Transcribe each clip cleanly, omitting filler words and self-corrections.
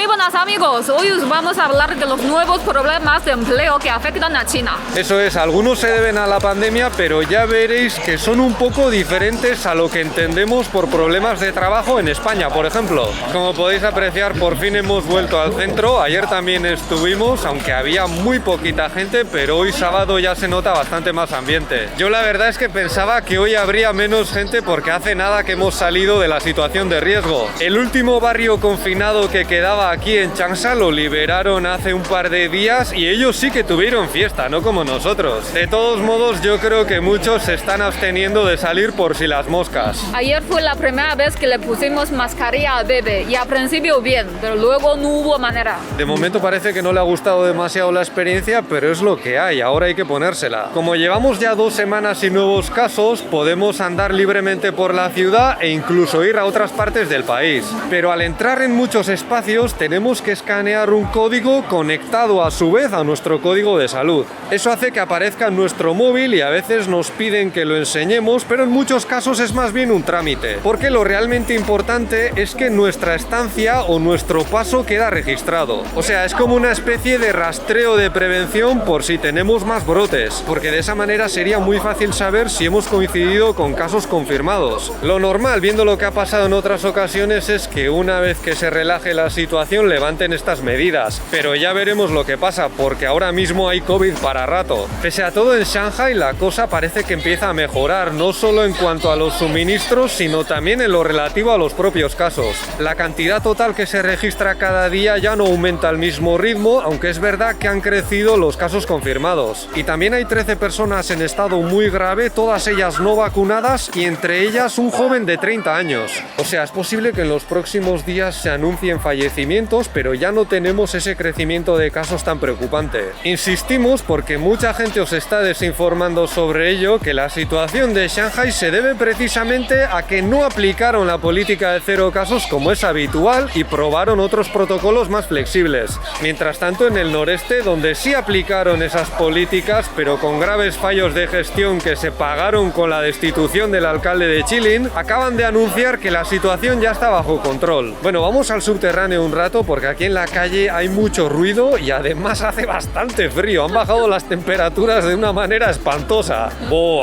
Muy buenas amigos, hoy os vamos a hablar de los nuevos problemas de empleo que afectan a China. Eso es, algunos se deben a la pandemia, pero ya veréis que son un poco diferentes a lo que entendemos por problemas de trabajo en España, por ejemplo. Como podéis apreciar, por fin hemos vuelto al centro. Ayer también estuvimos, aunque había muy poquita gente, pero hoy sábado ya se nota bastante más ambiente. Yo la verdad es que pensaba que hoy habría menos gente porque hace nada que hemos salido de la situación de riesgo. El último barrio confinado que quedaba aquí en Changsha lo liberaron hace un par de días y ellos sí que tuvieron fiesta, no como nosotros. De todos modos, yo creo que muchos se están absteniendo de salir por si las moscas. Ayer fue la primera vez que le pusimos mascarilla al bebé y al principio bien, pero luego no hubo manera. De momento parece que no le ha gustado demasiado la experiencia, pero es lo que hay, ahora hay que ponérsela. Como llevamos ya 2 semanas sin nuevos casos, podemos andar libremente por la ciudad e incluso ir a otras partes del país. Pero al entrar en muchos espacios tenemos que escanear un código conectado a su vez a nuestro código de salud. Eso hace que aparezca en nuestro móvil y a veces nos piden que lo enseñemos, pero en muchos casos es más bien un trámite. Porque lo realmente importante es que nuestra estancia o nuestro paso queda registrado. O sea, es como una especie de rastreo de prevención por si tenemos más brotes, porque de esa manera sería muy fácil saber si hemos coincidido con casos confirmados. Lo normal, viendo lo que ha pasado en otras ocasiones, es que una vez que se relaje la situación levanten estas medidas, pero ya veremos lo que pasa, porque ahora mismo hay COVID para rato. Pese a todo, en Shanghai la cosa parece que empieza a mejorar, no solo en cuanto a los suministros, sino también en lo relativo a los propios casos. La cantidad total que se registra cada día ya no aumenta al mismo ritmo, aunque es verdad que han crecido los casos confirmados. Y también hay 13 personas en estado muy grave, todas ellas no vacunadas, y entre ellas un joven de 30 años. O sea, es posible que en los próximos días se anuncien fallecimientos, pero ya no tenemos ese crecimiento de casos tan preocupante. Insistimos, porque mucha gente os está desinformando sobre ello, que la situación de Shanghai se debe precisamente a que no aplicaron la política de 0 casos como es habitual y probaron otros protocolos más flexibles. Mientras tanto, en el noreste, donde sí aplicaron esas políticas, pero con graves fallos de gestión que se pagaron con la destitución del alcalde de Jilin, acaban de anunciar que la situación ya está bajo control. Bueno, vamos al subterráneo un rato porque aquí en la calle hay mucho ruido y además hace bastante frío. Han bajado las temperaturas de una manera espantosa.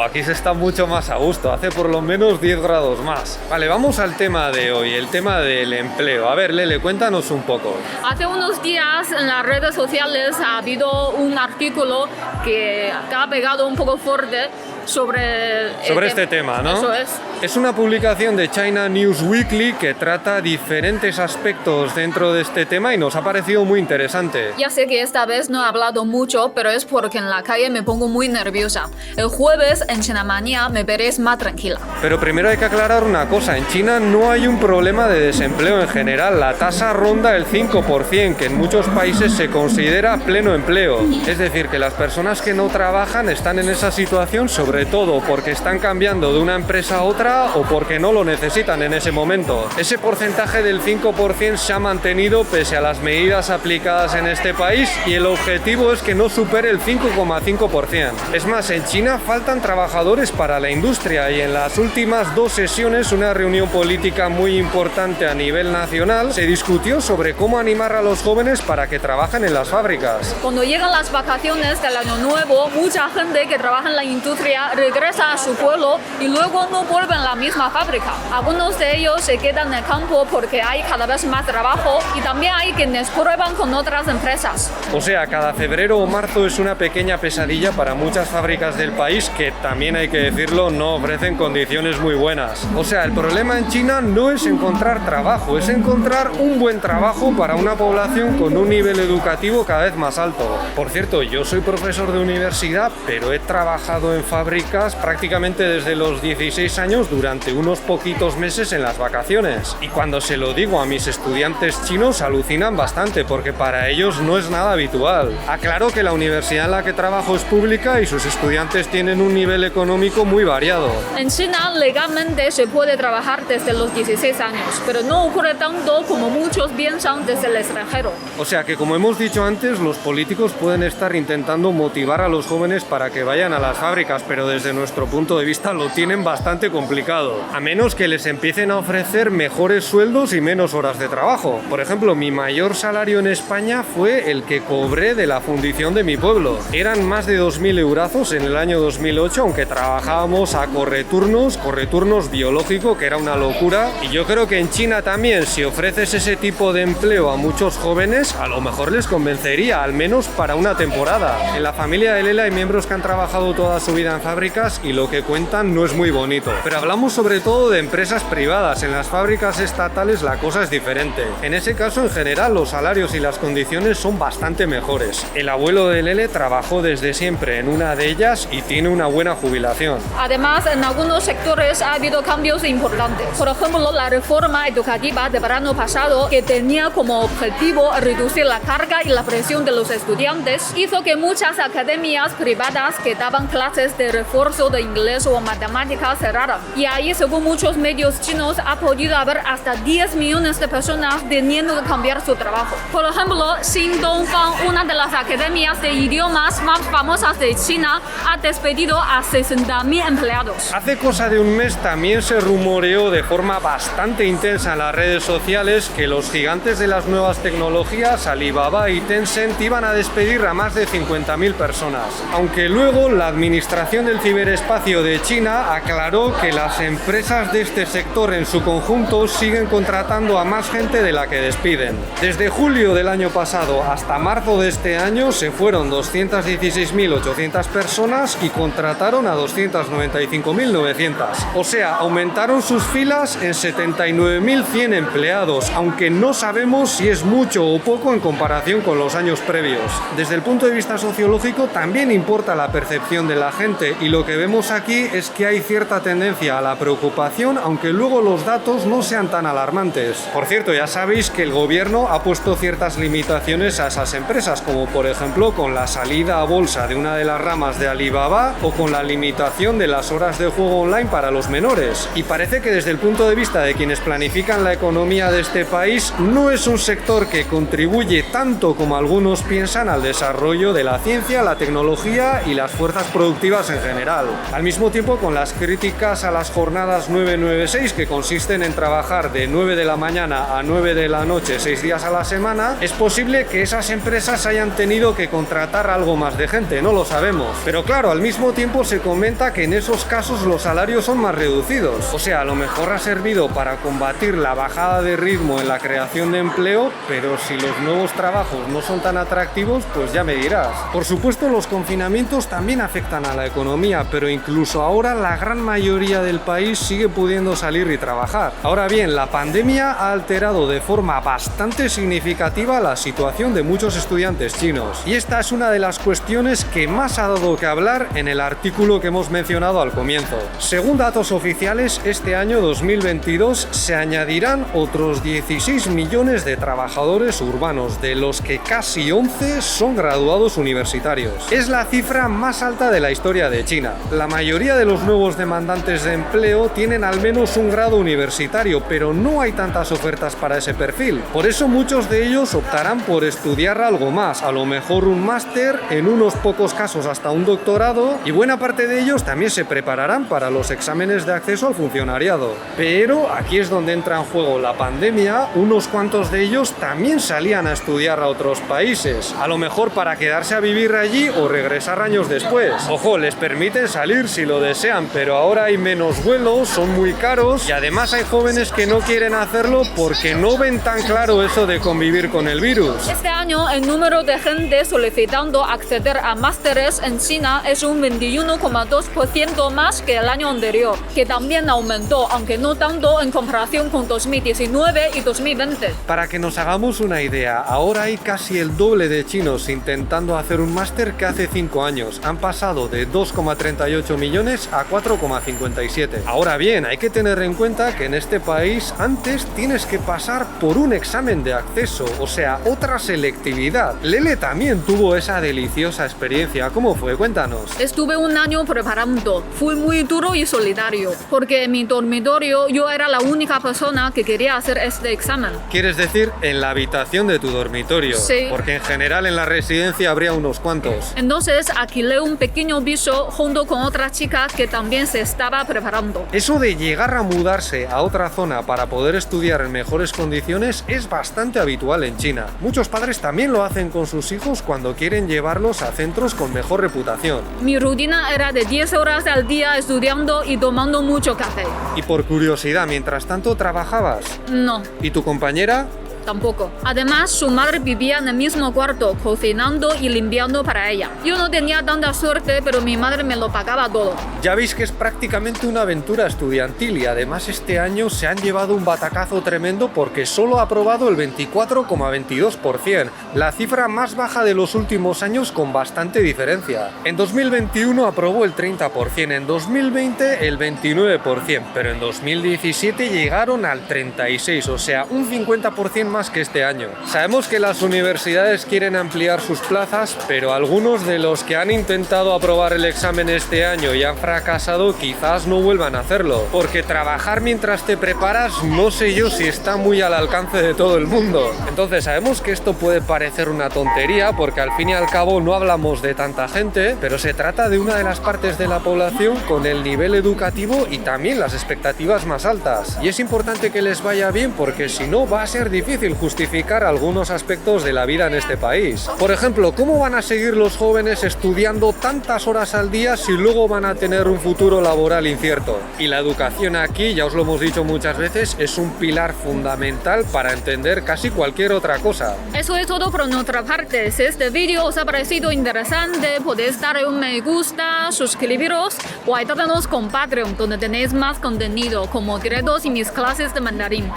Aquí se está mucho más a gusto, hace por lo menos 10 grados más. Vale, vamos al tema de hoy, el tema del empleo. A ver, Lele, cuéntanos un poco. Hace unos días en las redes sociales ha habido un artículo que ha pegado un poco fuerte sobre este tema, ¿no? Eso es. Es una publicación de China News Weekly que trata diferentes aspectos dentro de este tema y nos ha parecido muy interesante. Ya sé que esta vez no he hablado mucho, pero es porque en la calle me pongo muy nerviosa. El jueves en Chinamania me veréis más tranquila. Pero primero hay que aclarar una cosa, en China no hay un problema de desempleo en general, la tasa ronda el 5%, que en muchos países se considera pleno empleo. Es decir, que las personas que no trabajan están en esa situación sobre todo porque están cambiando de una empresa a otra o porque no lo necesitan en ese momento. Ese porcentaje del 5% se ha mantenido pese a las medidas aplicadas en este país y el objetivo es que no supere el 5,5%. Es más, en China faltan trabajadores para la industria y en las últimas 2 sesiones, una reunión política muy importante a nivel nacional, se discutió sobre cómo animar a los jóvenes para que trabajen en las fábricas. Cuando llegan las vacaciones del año nuevo, mucha gente que trabaja en la industria regresa a su pueblo y luego no vuelven a la misma fábrica. Algunos de ellos se quedan en el campo porque hay cada vez más trabajo y también hay quienes prueban con otras empresas. O sea, cada febrero o marzo es una pequeña pesadilla para muchas fábricas del país que, también hay que decirlo, no ofrecen condiciones muy buenas. O sea, el problema en China no es encontrar trabajo, es encontrar un buen trabajo para una población con un nivel educativo cada vez más alto. Por cierto, yo soy profesor de universidad, pero he trabajado en fábricas prácticamente desde los 16 años durante unos poquitos meses en las vacaciones. Y cuando se lo digo a mis estudiantes chinos alucinan bastante porque para ellos no es nada habitual. Aclaro que la universidad en la que trabajo es pública y sus estudiantes tienen un nivel económico muy variado. En China legalmente se puede trabajar desde los 16 años, pero no ocurre tanto como muchos piensan desde el extranjero. O sea que, como hemos dicho antes, los políticos pueden estar intentando motivar a los jóvenes para que vayan a las fábricas, pero pero desde nuestro punto de vista lo tienen bastante complicado, a menos que les empiecen a ofrecer mejores sueldos y menos horas de trabajo. Por ejemplo, mi mayor salario en España fue el que cobré de la fundición de mi pueblo. Eran más de 2.000 eurazos en el año 2008, aunque trabajábamos a correturnos biológico, que era una locura. Y yo creo que en China también, si ofreces ese tipo de empleo a muchos jóvenes, a lo mejor les convencería, al menos para una temporada. En la familia de Lela hay miembros que han trabajado toda su vida en fábricas y lo que cuentan no es muy bonito. Pero hablamos sobre todo de empresas privadas. En las fábricas estatales la cosa es diferente. En ese caso, en general, los salarios y las condiciones son bastante mejores. El abuelo de Lele trabajó desde siempre en una de ellas y tiene una buena jubilación. Además, en algunos sectores ha habido cambios importantes. Por ejemplo, la reforma educativa de verano pasado, que tenía como objetivo reducir la carga y la presión de los estudiantes, hizo que muchas academias privadas que daban clases de refuerzo de inglés o matemáticas cerraran. Y ahí, según muchos medios chinos, ha podido haber hasta 10 millones de personas teniendo que cambiar su trabajo. Por ejemplo, Xin Dongfang, una de las academias de idiomas más famosas de China, ha despedido a 60.000 empleados. Hace cosa de un mes también se rumoreó de forma bastante intensa en las redes sociales que los gigantes de las nuevas tecnologías, Alibaba y Tencent, iban a despedir a más de 50.000 personas. Aunque luego la administración del ciberespacio de China aclaró que las empresas de este sector en su conjunto siguen contratando a más gente de la que despiden. Desde julio del año pasado hasta marzo de este año se fueron 216.800 personas y contrataron a 295.900. O sea, aumentaron sus filas en 79.100 empleados, aunque no sabemos si es mucho o poco en comparación con los años previos. Desde el punto de vista sociológico también importa la percepción de la gente y lo que vemos aquí es que hay cierta tendencia a la preocupación, aunque luego los datos no sean tan alarmantes. Por cierto, ya sabéis que el gobierno ha puesto ciertas limitaciones a esas empresas, como por ejemplo con la salida a bolsa de una de las ramas de Alibaba o con la limitación de las horas de juego online para los menores. Y parece que desde el punto de vista de quienes planifican la economía de este país, no es un sector que contribuye tanto como algunos piensan al desarrollo de la ciencia, la tecnología y las fuerzas productivas en general. Al mismo tiempo, con las críticas a las jornadas 996, que consisten en trabajar de 9 de la mañana a 9 de la noche 6 días a la semana, es posible que esas empresas hayan tenido que contratar algo más de gente, no lo sabemos. Pero claro, al mismo tiempo se comenta que en esos casos los salarios son más reducidos. O sea, a lo mejor ha servido para combatir la bajada de ritmo en la creación de empleo, pero si los nuevos trabajos no son tan atractivos, pues ya me dirás. Por supuesto, los confinamientos también afectan a la economía, pero incluso ahora la gran mayoría del país sigue pudiendo salir y trabajar. Ahora bien, la pandemia ha alterado de forma bastante significativa la situación de muchos estudiantes chinos. Y esta es una de las cuestiones que más ha dado que hablar en el artículo que hemos mencionado al comienzo. Según datos oficiales, este año 2022 se añadirán otros 16 millones de trabajadores urbanos, de los que casi 11 son graduados universitarios. Es la cifra más alta de la historia de China. La mayoría de los nuevos demandantes de empleo tienen al menos un grado universitario, pero no hay tantas ofertas para ese perfil. Por eso muchos de ellos optarán por estudiar algo más, a lo mejor un máster, en unos pocos casos hasta un doctorado, y buena parte de ellos también se prepararán para los exámenes de acceso al funcionariado. Pero aquí es donde entra en juego la pandemia. Unos cuantos de ellos también salían a estudiar a otros países, a lo mejor para quedarse a vivir allí o regresar años después. Ojo, les permiten salir si lo desean, pero ahora hay menos vuelos, son muy caros y además hay jóvenes que no quieren hacerlo porque no ven tan claro eso de convivir con el virus. Este año el número de gente solicitando acceder a másteres en China es un 21,2% más que el año anterior, que también aumentó, aunque no tanto en comparación con 2019 y 2020. Para que nos hagamos una idea, ahora hay casi el doble de chinos intentando hacer un máster que hace 5 años. Han pasado de 2,38 millones a 4,57. Ahora bien, hay que tener en cuenta que en este país antes tienes que pasar por un examen de acceso, o sea, otra selectividad. Lele también tuvo esa deliciosa experiencia. ¿Cómo fue? Cuéntanos. Estuve un año preparando. Fui muy duro y solidario, porque en mi dormitorio yo era la única persona que quería hacer este examen. ¿Quieres decir en la habitación de tu dormitorio? Sí. Porque en general en la residencia habría unos cuantos. Entonces alquilé un pequeño piso junto con otra chica que también se estaba preparando. Eso de llegar a mudarse a otra zona para poder estudiar en mejores condiciones es bastante habitual en China. Muchos padres también lo hacen con sus hijos cuando quieren llevarlos a centros con mejor reputación. Mi rutina era de 10 horas al día estudiando y tomando mucho café. Y por curiosidad, mientras tanto, ¿trabajabas? No, ¿Y tu compañera? tampoco. Además, su madre vivía en el mismo cuarto, cocinando y limpiando para ella. Yo no tenía tanta suerte, pero mi madre me lo pagaba todo. Ya veis que es prácticamente una aventura estudiantil y además este año se han llevado un batacazo tremendo porque solo ha aprobado el 24,22%, la cifra más baja de los últimos años con bastante diferencia. En 2021 aprobó el 30%, en 2020 el 29%, pero en 2017 llegaron al 36%, o sea, un 50% más que este año. Sabemos que las universidades quieren ampliar sus plazas, pero algunos de los que han intentado aprobar el examen este año y han fracasado quizás no vuelvan a hacerlo, porque trabajar mientras te preparas no sé yo si está muy al alcance de todo el mundo. Entonces sabemos que esto puede parecer una tontería porque al fin y al cabo no hablamos de tanta gente, pero se trata de una de las partes de la población con el nivel educativo y también las expectativas más altas. Y es importante que les vaya bien porque si no va a ser difícil justificar algunos aspectos de la vida en este país. Por ejemplo, ¿cómo van a seguir los jóvenes estudiando tantas horas al día si luego van a tener un futuro laboral incierto? Y la educación aquí, ya os lo hemos dicho muchas veces, es un pilar fundamental para entender casi cualquier otra cosa. Eso es todo por nuestra parte. Si este vídeo os ha parecido interesante, podéis darle un me gusta, suscribiros o ayudarnos con Patreon, donde tenéis más contenido como directos y mis clases de mandarín.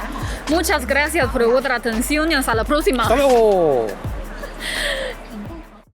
Muchas gracias por vuestra atención y hasta la próxima. ¡Hasta luego!